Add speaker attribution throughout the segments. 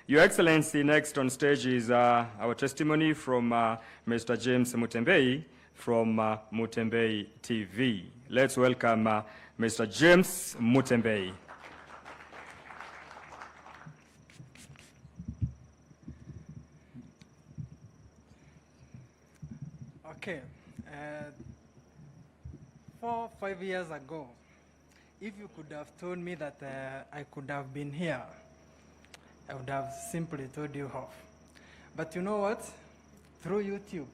Speaker 1: Your Excellency, next on stage is our testimony from Mr. James Mutembei from Mutembei TV. Let's welcome Mr. James Mutembei.
Speaker 2: Okay, 4 or 5 years ago, if you could have told me that I could have been here, I would have simply told you off. But you know what? Through YouTube,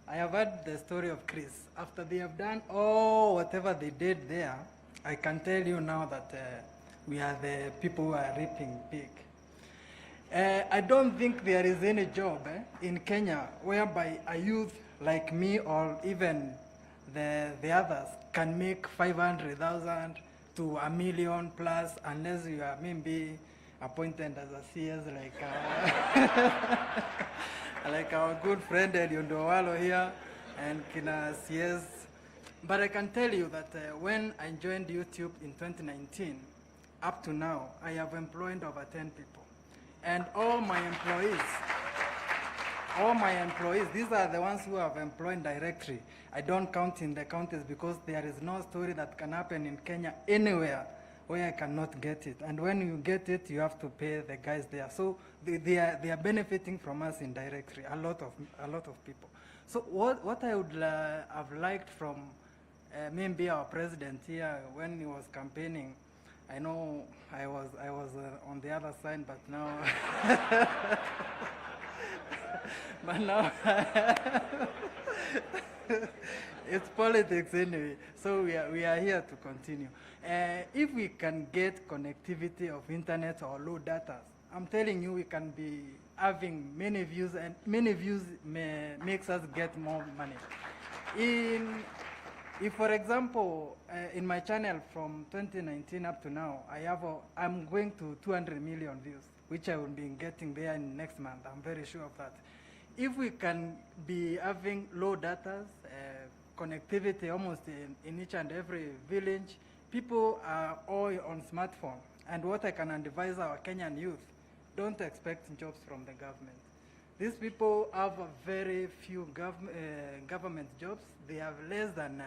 Speaker 2: I have heard the story of Chris. After they have done whatever they did there, I can tell you now that we are the people who are reaping big. I don't think there is any job in Kenya whereby a youth like me or even the others can make 500,000 to $1 million plus unless you are maybe appointed as a CS like our good friend Eliondowalo here and Kina CS. But I can tell you that when I joined YouTube in 2019, up to now, I have employed over 10 people. And all my employees, these are the ones who have employed directly. I don't count in the counties because there is no story that can happen in Kenya anywhere where I cannot get it. And when you get it, you have to pay the guys there. So they are benefiting from us indirectly, a lot of people. So what I would have liked from maybe our president here when he was campaigning, I know I was on the other side, but now, it's politics anyway. So we are here to continue. If we can get connectivity of internet or low data, I'm telling you, we can be having many views, and many views makes us get more money. If, for example, in my channel from 2019 up to now, I'm going to 200 million views, which I will be getting there in next month. I'm very sure of that. If we can be having low data, connectivity almost in each and every village, people are all on smartphone. And what I can advise our Kenyan youth, don't expect jobs from the government. These people have very few government jobs. They have less than,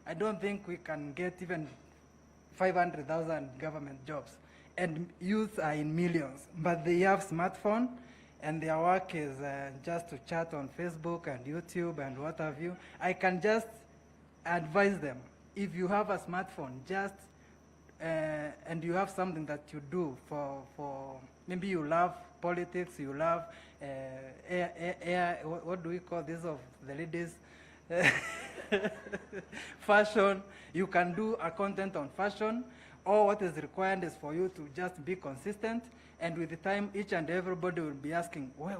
Speaker 2: I don't think we can get even 500,000 government jobs. And youth are in millions, but they have smartphone, and their work is just to chat on Facebook and YouTube and what have you. I can just advise them, if you have a smartphone, just, and you have something that you do for maybe you love politics, you love what do we call this of the ladies? Fashion. You can do a content on fashion. All what is required is for you to just be consistent, and with the time, each and everybody will be asking, who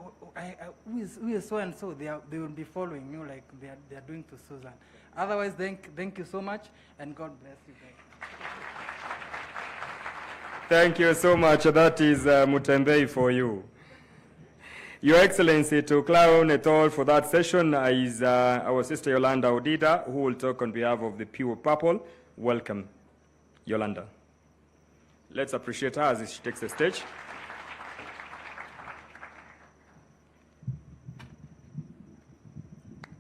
Speaker 2: is so and so? They will be following you like they are doing to Susan. Otherwise, thank you so much, and God bless you guys.
Speaker 1: Thank you so much. That is Mutembei for you. Your Excellency, to crown it all for that session is our sister Yolanda Odida, who will talk on behalf of the Pure Purple. Welcome, Yolanda. Let's appreciate her as she takes the stage.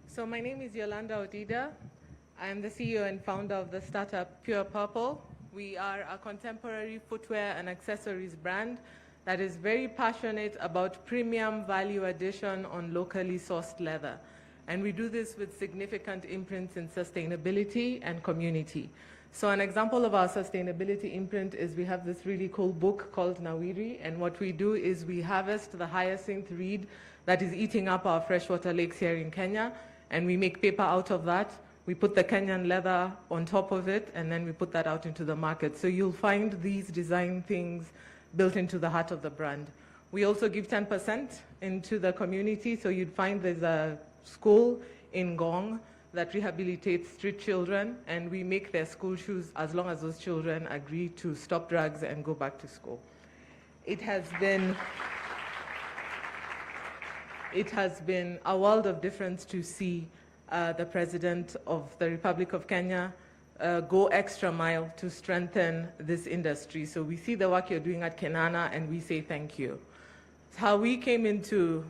Speaker 3: So my name is Yolanda Odida. I am the CEO and founder of the startup Pure Purple. We are a contemporary footwear and accessories brand that is very passionate about premium value addition on locally sourced leather. And we do this with significant imprints in sustainability and community. So an example of our sustainability imprint is we have this really cool book called Nawiri, and what we do is we harvest the hyacinth reed that is eating up our freshwater lakes here in Kenya, and we make paper out of that. We put the Kenyan leather on top of it, and then we put that out into the market. So you'll find these design things built into the heart of the brand. We also give 10% into the community, so you'd find there's a school in Gong that rehabilitates street children, and we make their school shoes as long as those children agree to stop drugs and go back to school. It has been a world of difference to see the President of the Republic of Kenya go extra mile to strengthen this industry. So we see the work you're doing at Kenana and we say thank you. How we came into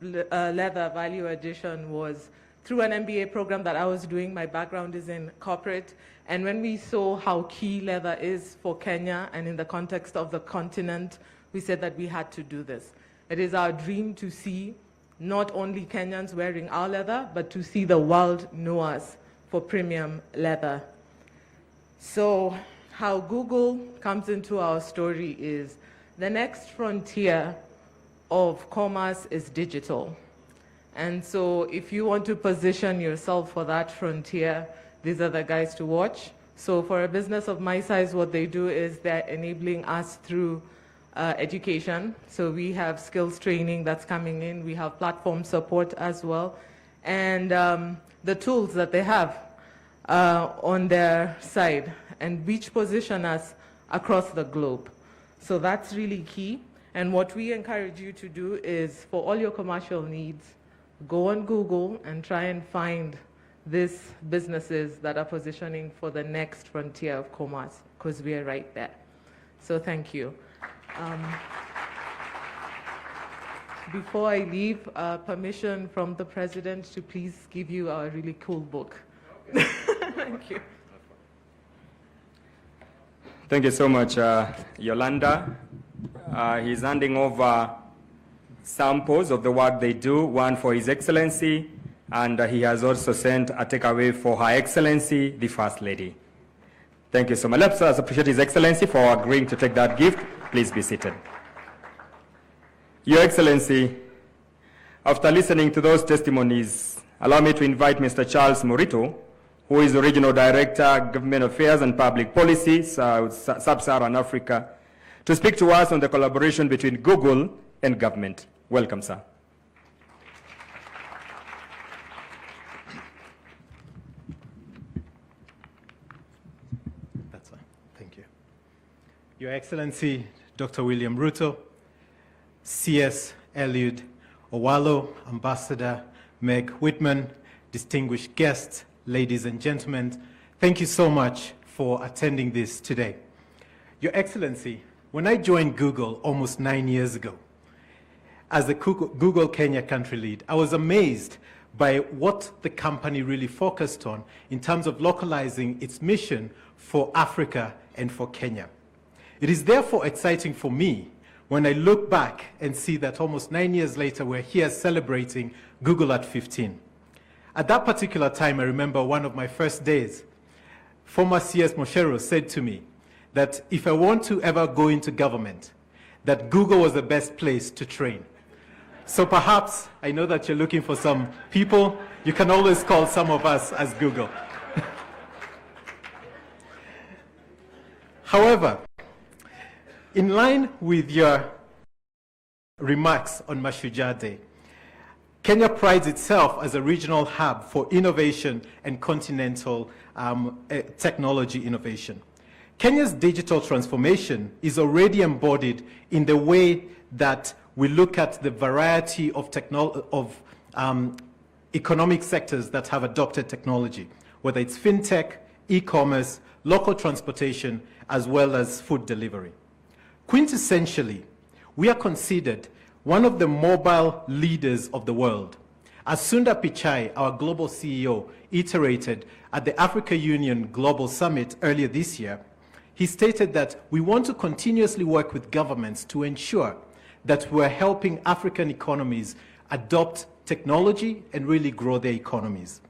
Speaker 3: leather value addition was through an MBA program that I was doing. My background is in corporate. And when we saw how key leather is for Kenya and in the context of the continent, we said that we had to do this. It is our dream to see not only Kenyans wearing our leather, but to see the world know us for premium leather. So how Google comes into our story is the next frontier of commerce is digital. And so if you want to position yourself for that frontier, these are the guys to watch. So for a business of my size, what they do is they're enabling us through education. So we have skills training that's coming in. We have platform support as well. And the tools that they have on their side and which position us across the globe. So that's really key. And what we encourage you to do is for all your commercial needs, go on Google and try and find these businesses that are positioning for the next frontier of commerce, because we are right there. So thank you. Before I leave, permission from the President to please give you a really cool book. Thank you.
Speaker 1: Thank you so much, Yolanda. He's handing over samples of the work they do, one for His Excellency, and he has also sent a takeaway for Her Excellency, the First Lady. Thank you so much. Let's appreciate His Excellency for agreeing to take that gift. Please be seated. Your Excellency, after listening to those testimonies, allow me to invite Mr. Charles Morito, who is the Regional Director, Government Affairs and Public Policy, Sub-Saharan Africa, to speak to us on the collaboration between Google and government. Welcome, sir.
Speaker 4: That's fine. Thank you. Your Excellency, Dr. William Ruto, CS Eliud Owalo, Ambassador Meg Whitman, distinguished guests, ladies and gentlemen, thank you so much for attending this today. Your Excellency, when I joined Google almost 9 years ago, as the Google Kenya country lead, I was amazed by what the company really focused on in terms of localizing its mission for Africa and for Kenya. It is therefore exciting for me when I look back and see that almost 9 years later, we're here celebrating Google at 15. At that particular time, I remember one of my first days, former CS Moshero said to me that if I want to ever go into government, that Google was the best place to train. So perhaps, I know that you're looking for some people, you can always call some of us as Google. However, in line with your remarks on Mashujaa Day, Kenya prides itself as a regional hub for innovation and continental technology innovation. Kenya's digital transformation is already embodied in the way that we look at the variety of economic sectors that have adopted technology, whether it's fintech, e-commerce, local transportation, as well as food delivery. Quintessentially, we are considered one of the mobile leaders of the world. As Sundar Pichai, our global CEO, iterated at the Africa Union Global Summit earlier this year, he stated that we want to continuously work with governments to ensure that we're helping African economies adopt technology and really grow their economies.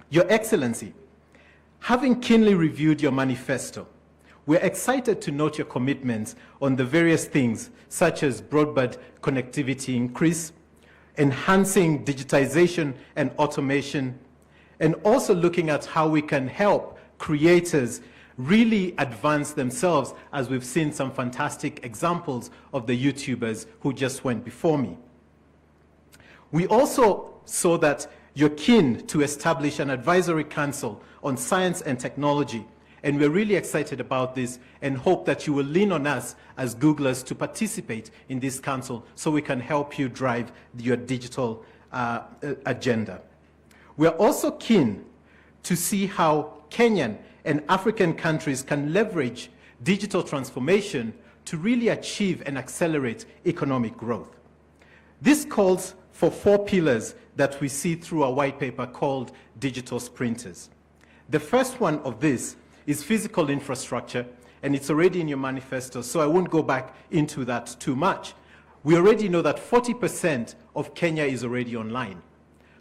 Speaker 4: Your Excellency, having keenly reviewed your manifesto, we're excited to note your commitments on the various things such as broadband connectivity increase, enhancing digitization and automation, and also looking at how we can help creators really advance themselves, as we've seen some fantastic examples of the YouTubers who just went before me. We also saw that you're keen to establish an advisory council on science and technology, and we're really excited about this and hope that you will lean on us as Googlers to participate in this council so we can help you drive your digital agenda. We're also keen to see how Kenyan and African countries can leverage digital transformation to really achieve and accelerate economic growth. This calls for 4 pillars that we see through our white paper called digital sprinters. The first one of this is physical infrastructure, and it's already in your manifesto, so I won't go back into that too much. We already know that 40% of Kenya is already online.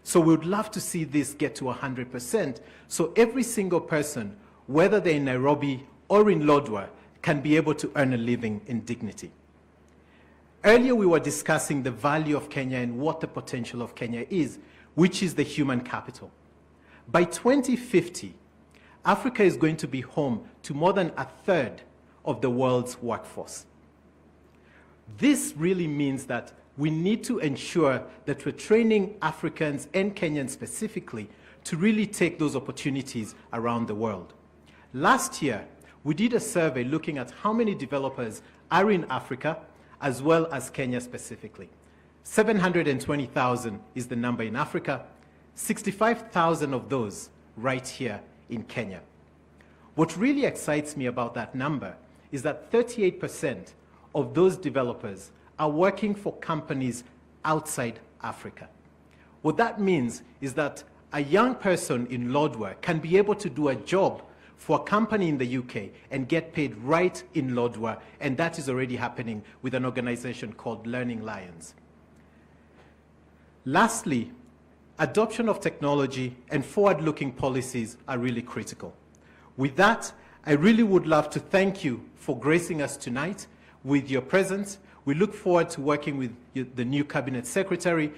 Speaker 4: So we would love to see this get to 100%, so every single person, whether they're in Nairobi or in Lodwar, can be able to earn a living in dignity. Earlier we were discussing the value of Kenya and what the potential of Kenya is, which is the human capital. By 2050, Africa is going to be home to more than 1/3 of the world's workforce. This really means that we need to ensure that we're training Africans and Kenyans specifically to really take those opportunities around the world. Last year, we did a survey looking at how many developers are in Africa as well as Kenya specifically. 720,000 is the number in Africa, 65,000 of those right here in Kenya. What really excites me about that number is that 38% of those developers are working for companies outside Africa. What that means is that a young person in Lodwar can be able to do a job for a company in the UK and get paid right in Lodwar, and that is already happening with an organization called Learning Lions. Lastly, adoption of technology and forward-looking policies are really critical. With that, I really would love to thank you for gracing us tonight with your presence. We look forward to working with the new Cabinet Secretary.